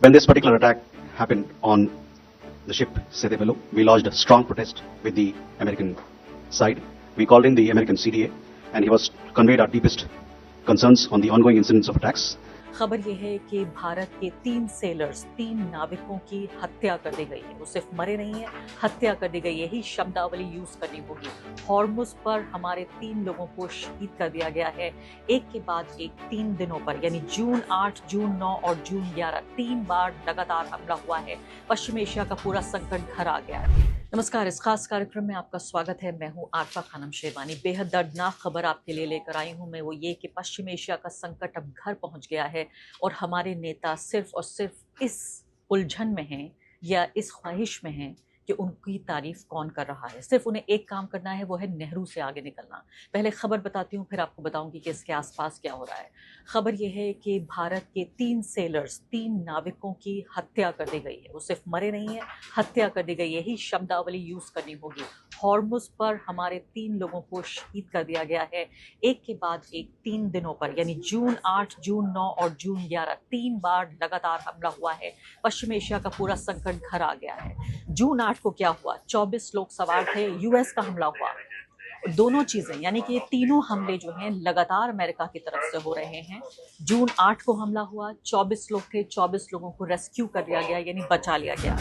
When this particular attack happened on the ship Sede Bello, we lodged a strong protest with the American side. We called in the American CDA and he was conveyed our deepest concerns on the ongoing incidents of attacks. खबर यह है कि भारत के 3 sellers, 3 नाविकों की हत्या कर दी गई है। वो सिर्फ मरे नहीं है, हत्या कर दी गई। यही शब्दावली यूज करनी होगी। हॉर्मुज पर हमारे 3 लोगों को शहीद कर दिया गया है, एक के बाद एक 3 दिनों पर, यानी जून 8, जून 9 और जून 11 3 बार लगातार हमला हुआ है। पश्चिम एशिया का पूरा संकट घर आ गया है। नमस्कार, इस खास कार्यक्रम में आपका स्वागत है। मैं हूं आरफा खानम शेरवानी। बेहद दर्दनाक खबर आपके लिए लेकर आई हूं मैं, वो ये कि पश्चिम एशिया का संकट अब घर पहुंच गया है और हमारे नेता सिर्फ और सिर्फ इस उलझन में हैं या इस ख्वाहिश में हैं कि उनकी तारीफ कौन कर रहा है। सिर्फ उन्हें एक काम करना है, वो है नेहरू से आगे निकलना। पहले खबर बताती हूँ, फिर आपको बताऊंगी कि इसके आसपास क्या हो रहा है। खबर यह है कि भारत के 3 सेलर्स, 3 नाविकों की हत्या कर दी गई है। वो सिर्फ मरे नहीं है, हत्या कर दी गई। यही शब्दावली यूज करनी होगी। हॉर्मुज पर हमारे 3 लोगों को शहीद कर दिया गया है, एक के बाद एक 3 दिनों पर, यानी जून 8, जून 9 और जून 11 3 बार लगातार हमला हुआ है। पश्चिम एशिया का पूरा संकट घर आ गया है। जून 8 को क्या हुआ? 24 लोग सवार थे, यूएस का हमला हुआ। दोनों चीजें, यानी कि ये तीनों हमले जो हैं लगातार अमेरिका की तरफ से हो रहे हैं। जून 8 को हमला हुआ, 24 लोग थे, 24 लोगों को रेस्क्यू कर लिया गया, यानी बचा लिया गया।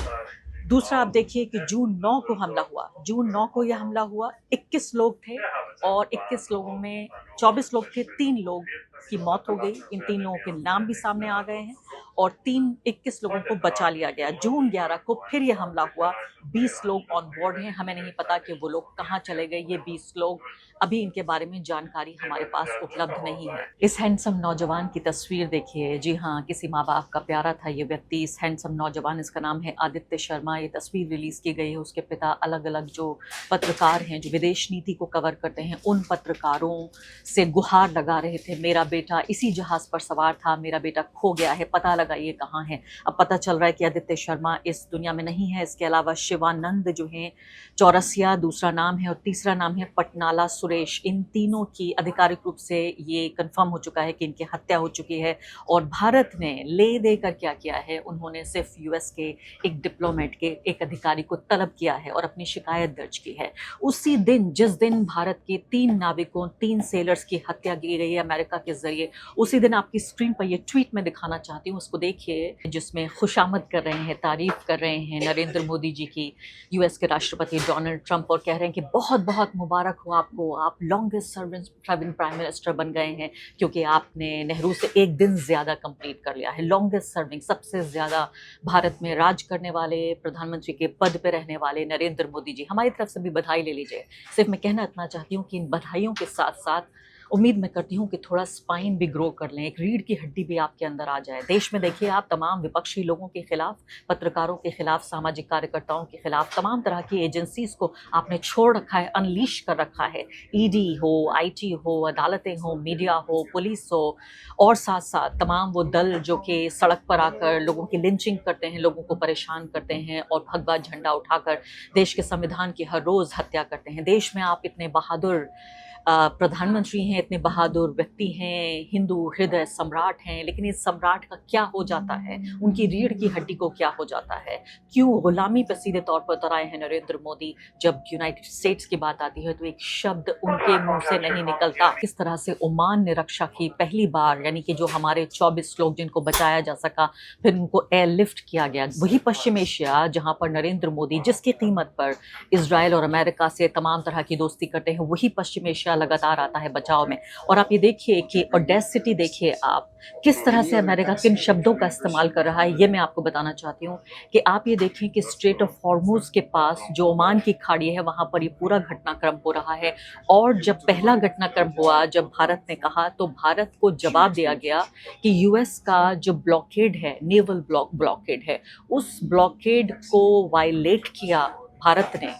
दूसरा आप देखिए कि जून 9 को हमला हुआ। जून 9 को यह हमला हुआ, 21 लोग थे और 21 लोगों में 24 लोग थे, 3 लोग की मौत हो गई। इन 3 लोगों के नाम भी सामने आ गए हैं और 21 लोगों को बचा लिया गया। जून 11 को फिर यह हमला हुआ, 20 लोग ऑन बोर्ड हैं। हमें नहीं पता कि वो लोग कहाँ चले गए। ये 20 लोग, अभी इनके बारे में जानकारी हमारे पास उपलब्ध नहीं है। इस हैंडसम नौजवान की तस्वीर देखिए। जी हाँ, किसी माँ बाप का प्यारा था ये व्यक्ति। इस हैंडसम नौजवान, इसका नाम है आदित्य शर्मा। ये तस्वीर रिलीज की गई है। उसके पिता अलग अलग जो पत्रकार हैं, जो विदेश नीति को कवर करते हैं, उन पत्रकारों से गुहार लगा रहे थे। मेरा बेटा इसी जहाज पर सवार था, मेरा बेटा खो गया है, पता लगाइए कहाँ है। अब पता चल रहा है कि आदित्य शर्मा इस दुनिया में नहीं है। इसके अलावा शिवानंद जो हैं, चौरसिया दूसरा नाम है और तीसरा नाम है पटनाला सुरेश। इन तीनों की आधिकारिक रूप से ये कंफर्म हो चुका है कि इनकी हत्या हो चुकी है। और भारत ने ले देकर क्या किया है, उन्होंने सिर्फ यूएस के एक डिप्लोमेट के, एक अधिकारी को तलब किया है और अपनी शिकायत दर्ज की है। उसी दिन, जिस दिन भारत के 3 नाविकों, 3 सेलर्स की हत्या की गई है अमेरिका के जरिए, उसी दिन आपकी स्क्रीन पर ये ट्वीट मैं दिखाना चाहती हूँ, उसको देखिए, जिसमें खुशामद कर रहे हैं, तारीफ कर रहे हैं नरेंद्र मोदी जी की, यूएस के राष्ट्रपति डोनाल्ड ट्रंप, और कह रहे हैं कि बहुत बहुत मुबारक हो आपको, आप लॉन्गेस्ट सर्विंग प्राइम मिनिस्टर बन गए हैं क्योंकि आपने नेहरू से एक दिन ज़्यादा कंप्लीट कर लिया है। लॉन्गेस्ट सर्विंग, सबसे ज़्यादा भारत में राज करने वाले, प्रधानमंत्री के पद पे रहने वाले नरेंद्र मोदी जी, हमारी तरफ से भी बधाई ले लीजिए। सिर्फ मैं कहना इतना चाहती हूँ कि इन बधाइयों के साथ साथ उम्मीद मैं करती हूँ कि थोड़ा स्पाइन भी ग्रो कर लें, एक रीढ़ की हड्डी भी आपके अंदर आ जाए। देश में देखिए आप, तमाम विपक्षी लोगों के खिलाफ, पत्रकारों के खिलाफ, सामाजिक कार्यकर्ताओं के खिलाफ, तमाम तरह की एजेंसीज को आपने छोड़ रखा है, अनलीश कर रखा है। ईडी हो, आईटी हो, अदालतें हो, मीडिया हो, पुलिस हो, और साथ साथ तमाम वो दल जो कि सड़क पर आकर लोगों की लिंचिंग करते हैं, लोगों को परेशान करते हैं और भगवा झंडा उठाकर देश के संविधान की हर रोज़ हत्या करते हैं। देश में आप इतने बहादुर प्रधानमंत्री हैं, इतने बहादुर व्यक्ति हैं, हिंदू हृदय सम्राट हैं, लेकिन इस सम्राट का क्या हो जाता है, उनकी रीढ़ की हड्डी को क्या हो जाता है? क्यों गुलामी पर सीधे तौर पर उतर आए हैं नरेंद्र मोदी? जब यूनाइटेड स्टेट्स की बात आती है तो एक शब्द उनके मुंह से नहीं निकलता। किस तरह से ओमान ने रक्षा की पहली बार, यानी कि जो हमारे 24 लोग जिनको बचाया जा सका, फिर उनको एयरलिफ्ट किया गया। वही पश्चिम एशिया जहाँ पर नरेंद्र मोदी जिसकी कीमत पर इजराइल और अमेरिका से तमाम तरह की दोस्ती करते हैं, वही पश्चिम एशिया लगातार आता है बचाव में। और आप ये देखिए कि ऑडेसिटी देखिए आप, किस तरह से अमेरिका किन शब्दों का इस्तेमाल कर रहा है। ये मैं आपको बताना चाहती हूँ कि आप ये देखिए कि स्ट्रेट ऑफ हॉर्मुज के पास जो ओमान की खाड़ी है, वहां पर ये पूरा घटनाक्रम हो रहा है। और जब पहला घटनाक्रम हुआ, जब भारत ने कहा, तो भारत को जवाब दिया गया कि यूएस का जो ब्लॉकेड है, नेवल ब्लॉकेड है, उस ब्लॉकेड को वायलेट किया भारत ने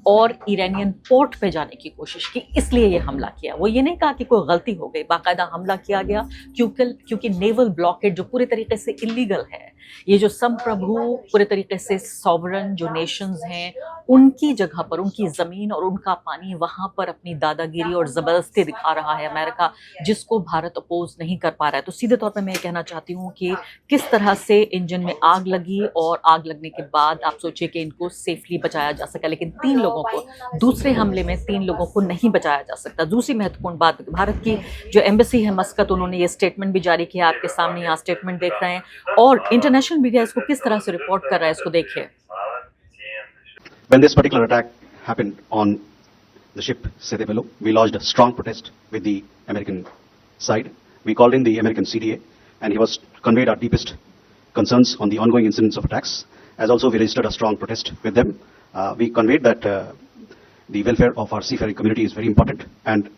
और ईरानियन पोर्ट पे जाने की कोशिश की, इसलिए ये हमला किया। वो ये नहीं कहा कि कोई गलती हो गई, बाकायदा हमला किया गया क्योंकि नेवल ब्लॉकेड जो पूरे तरीके से इलीगल है, ये जो संप्रभु पूरे तरीके से सॉवरन जो नेशंस हैं उनकी जगह पर उनकी जमीन और उनका पानी वहां पर अपनी दादागिरी और जबरदस्ती दिखा रहा है अमेरिका, जिसको भारत अपोज नहीं कर पा रहा है। तो सीधे तौर पे मैं ये कहना चाहती हूँ कि किस तरह से इंजन में आग लगी और आग लगने के बाद आप सोचिए कि इनको सेफली बचाया जा सका, लेकिन 3 लोगों को, दूसरे हमले में 3 लोगों को नहीं बचाया जा सकता। दूसरी महत्वपूर्ण बात, भारत की जो एम्बेसी है मस्कत, उन्होंने ये स्टेटमेंट भी जारी किया, आपके सामने यहाँ स्टेटमेंट देख रहे हैं, और इंटरनेशनल मीडिया इसको किस तरह से रिपोर्ट कर रहा है, इसको देखिए। When this particular attack happened on the ship Sede Bello, we lodged a strong protest with the American side. We called in the American CDA, and he was conveyed our deepest concerns on the ongoing incidents of attacks. As also, we registered a strong protest with them. We conveyed that the welfare of our seafaring community is very important, and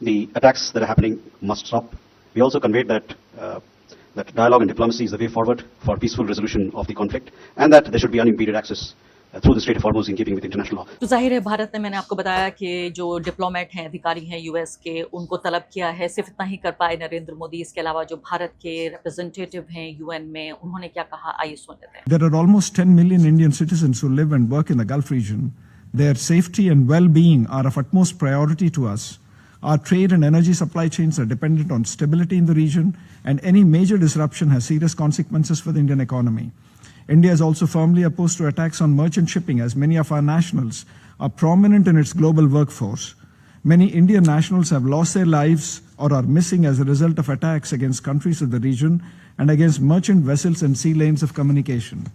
the attacks that are happening must stop. We also conveyed that that dialogue and diplomacy is the way forward for peaceful resolution of the conflict, and that there should be unimpeded access through the Strait of Hormuz in keeping with international law. तो जाहिर है भारत ने, मैंने आपको बताया कि जो diplomat हैं, अधिकारी हैं यूएस के, उनको तलब किया है। सिर्फ इतना ही कर पाए नरेंद्र मोदी, इसके अलावा जो भारत के रिप्रेजेंटेटिव हैं यूएन में, उन्होंने क्या कहा, आइए सुन लेते हैं। There are almost 10 million Indian citizens who live and work in the Gulf region. Their safety and well-being are of utmost priority to us. Our trade and energy supply chains are dependent on stability in the region, and any major disruption has serious consequences for the Indian economy. India is also firmly opposed to attacks on merchant shipping, as many of our nationals are prominent in its global workforce. Many Indian nationals have lost their lives or are missing as a result of attacks against countries of the region and against merchant vessels and sea lanes of communication.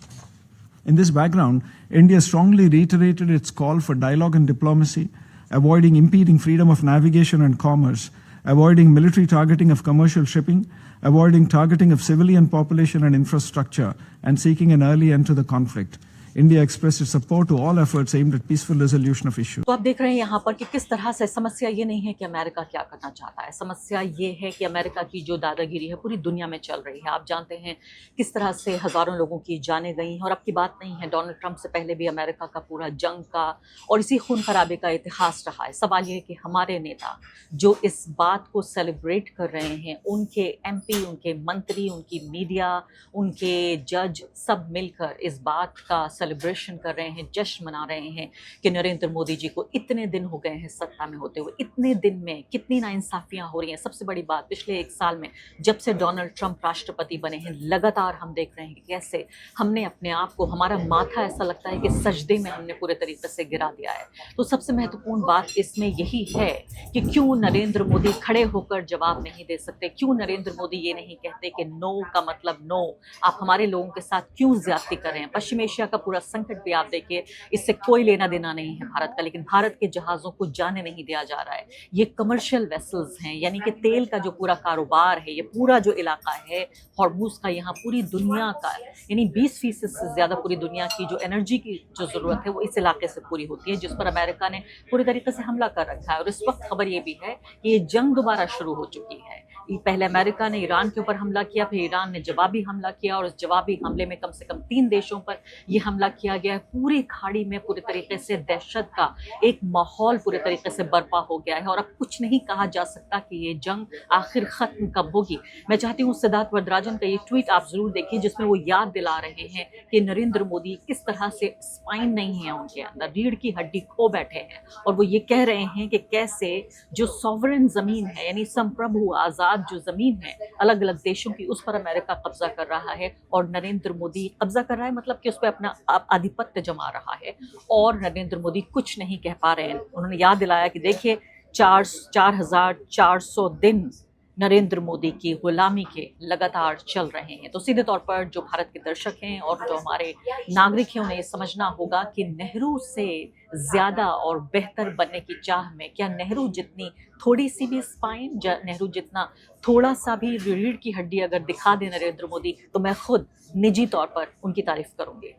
In this background, India strongly reiterated its call for dialogue and diplomacy, avoiding impeding freedom of navigation and commerce, avoiding military targeting of commercial shipping, avoiding targeting of civilian population and infrastructure, and seeking an early end to the conflict. India expressed its support to all efforts aimed at peaceful resolution of issues. तो आप देख रहे हैं यहाँ पर कि किस तरह से समस्या ये नहीं है कि अमेरिका क्या करना चाहता है, समस्या ये है कि अमेरिका की जो दादागिरी है पूरी दुनिया में चल रही है। आप जानते हैं किस तरह से हजारों लोगों की जानें गई हैं, और अब की बात नहीं है, डोनाल्ड ट्रंप से पहले भी अमेरिका का पूरा जंग का और इसी खून खराबे का इतिहास रहा है। सवाल ये है कि हमारे नेता जो इस बात को सेलिब्रेट कर रहे हैं, उनके एमपी, उनके मंत्री, उनकी मीडिया, उनके जज सब मिलकर इस बात का सेलिब्रेशन कर रहे हैं, जश्न मना रहे हैं कि नरेंद्र मोदी जी को इतने दिन हो गए हैं सत्ता में होते हुए। इतने दिन में कितनी नाइंसाफियां हो रही हैं। सबसे बड़ी बात, पिछले 1 साल में जब से डोनाल्ड ट्रंप राष्ट्रपति बने हैं, लगातार हम देख रहे हैं कि कैसे हमने अपने आप को, हमारा माथा ऐसा लगता है कि सजदे में हमने पूरे तरीके से गिरा दिया है। तो सबसे महत्वपूर्ण बात इसमें यही है कि क्यों नरेंद्र मोदी खड़े होकर जवाब नहीं दे सकते, क्यों नरेंद्र मोदी ये नहीं कहते कि नो का मतलब नो, आप हमारे लोगों के साथ क्यों ज्यादती कर रहे हैं। पश्चिम एशिया का पूरा संकट भी आप देखिए, इससे कोई लेना देना नहीं है भारत का, लेकिन भारत के जहाज़ों को जाने नहीं दिया जा रहा है। ये कमर्शियल वेसल्स हैं, यानी कि तेल का जो पूरा कारोबार है, ये पूरा जो इलाका है हॉर्मुज का, यहाँ पूरी दुनिया का, यानी 20% से ज़्यादा पूरी दुनिया की जो एनर्जी की जो ज़रूरत है वो इस इलाके से पूरी होती है, जिस पर अमेरिका ने पूरी तरीके से हमला कर रखा है। और इस वक्त खबर ये भी है कि ये जंग दोबारा शुरू हो चुकी है। पहले अमेरिका ने ईरान के ऊपर हमला किया, फिर ईरान ने जवाबी हमला किया, और इस जवाबी हमले में कम से कम 3 देशों पर यह हमला किया गया है। पूरी खाड़ी में पूरे तरीके से दहशत का एक माहौल पूरे तरीके से बर्पा हो गया है, और अब कुछ नहीं कहा जा सकता कि ये जंग आखिर खत्म कब होगी। मैं चाहती हूँ सिद्धार्थ वरदराजन का ये ट्वीट आप जरूर देखिए, जिसमें वो याद दिला रहे हैं कि नरेंद्र मोदी किस तरह से स्पाइन नहीं है उनके अंदर, रीढ़ की हड्डी खो बैठे हैं, और वो ये कह रहे हैं कि कैसे जो सॉवरेन जमीन है, यानी संप्रभु आजाद जो जमीन है अलग अलग देशों की, उस पर अमेरिका कब्जा कर रहा है, और नरेंद्र मोदी कब्जा कर रहा है मतलब कि उस पर अपना आधिपत्य जमा रहा है, और नरेंद्र मोदी कुछ नहीं कह पा रहे हैं। उन्होंने याद दिलाया कि देखिए 4400 दिन नरेंद्र मोदी की गुलामी के लगातार चल रहे हैं। तो सीधे तौर पर जो भारत के दर्शक हैं और जो हमारे नागरिक हैं, उन्हें ये समझना होगा कि नेहरू से ज़्यादा और बेहतर बनने की चाह में क्या नेहरू जितनी थोड़ी सी भी स्पाइन, नेहरू जितना थोड़ा सा भी रीढ़ की हड्डी अगर दिखा दे नरेंद्र मोदी, तो मैं खुद निजी तौर पर उनकी तारीफ करूंगी।